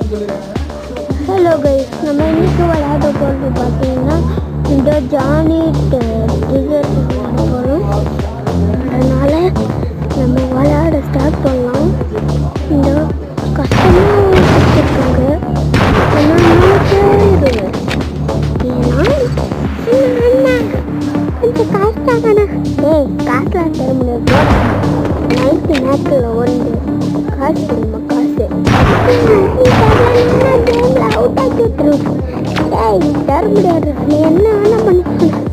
Hello guys, நம்ம இன்னைக்கு விளையாட போகிறது பார்த்தீங்கன்னா இந்த ஜானி ட்ரிகர் போகிறோம். அதனால் நம்ம விளையாட ஸ்டார்ட் பண்ணலாம். இந்த கஷ்டமாக வச்சுருக்காங்க, ஆனால் போயிடுவேன். கொஞ்சம் காசுதாங்கண்ணா. காசுலாம் தர முடியாது. நைட்டு நேரத்தில் வந்து காசு கொடுமா, காசு அவுட் ஆக்கி விட்டுரும். தர முடியாது, நீ என்ன வேணா பண்ணிக்கணும்.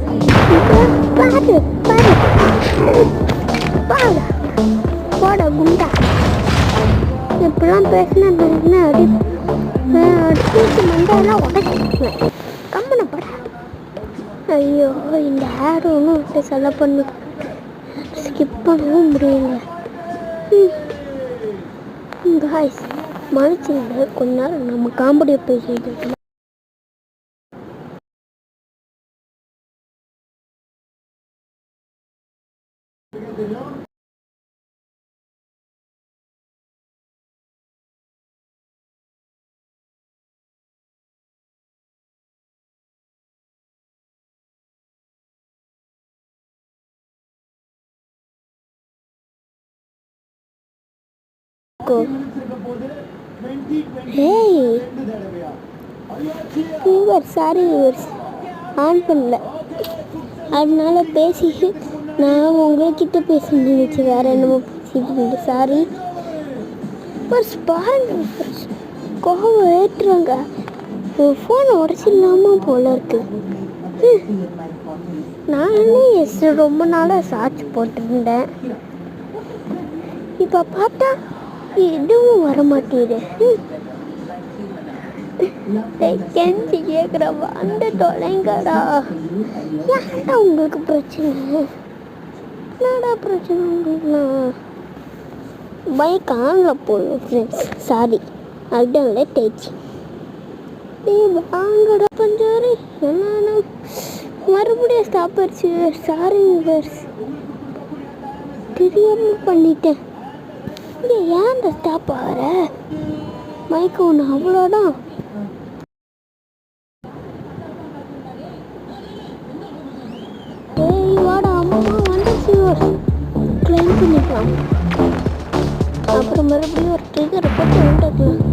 பாரு பாரு பாரு போட குண்டா. இப்படிலாம் பேசினா அடிச்சு மண்டெல்லாம் உடச்சிக்குவேன். கம்மனை போட. ஐயோ, இந்த ஹேர் ஒன்றும் விட்டு செல்ல பண்ணு ஸ்கிப் பண்ணவும் முடியல. காய்ஸ் மனுஷங்க கொஞ்ச நேரம் நம்ம காமெடியை பேசிட்டு சாரி ஆன் பண்ணல, அதனால பேசி நான் உங்கள்கிட்ட பேசிட்டு வேற என்னமோ பேசிட்டு. சாரி. கோவம் ஏற்றுறாங்க. ஃபோனை உடச்சிடலாமா போல இருக்கு. நானே ரொம்ப நாளாக சார்ஜ் போட்டிருந்தேன். இப்போ பார்த்தா எதுவும் வர மாட்டேது. கெஞ்சி கேட்குறவா அந்த தொலைங்கடா. ஏன்டா உங்களுக்கு பிரச்சனை? என்னடா பிரச்சனை உங்களுக்குலாம்? பைக் ஆனில் போடும் ஃப்ரெண்ட்ஸ். சாரி, அதுல தேய்ச்சி வாங்கடா பஞ்சாரி. என்னன்னா மறுபடியும் ஸ்டாப் ஆயிடுச்சு. சாரி, தெரியாமல் பண்ணிட்டேன். இங்கே ஏன் இந்த ஸ்டாப் ஆகிற? மைக் ஒன்று அவ்வளோதான். வாடா, அம்மா வந்துச்சு. கிளைம் பண்ணிக்கலாம். அப்புறம் மறுபடியும் ஒரு ட்ரிகரை போட்டு உண்டாக்கலாம்.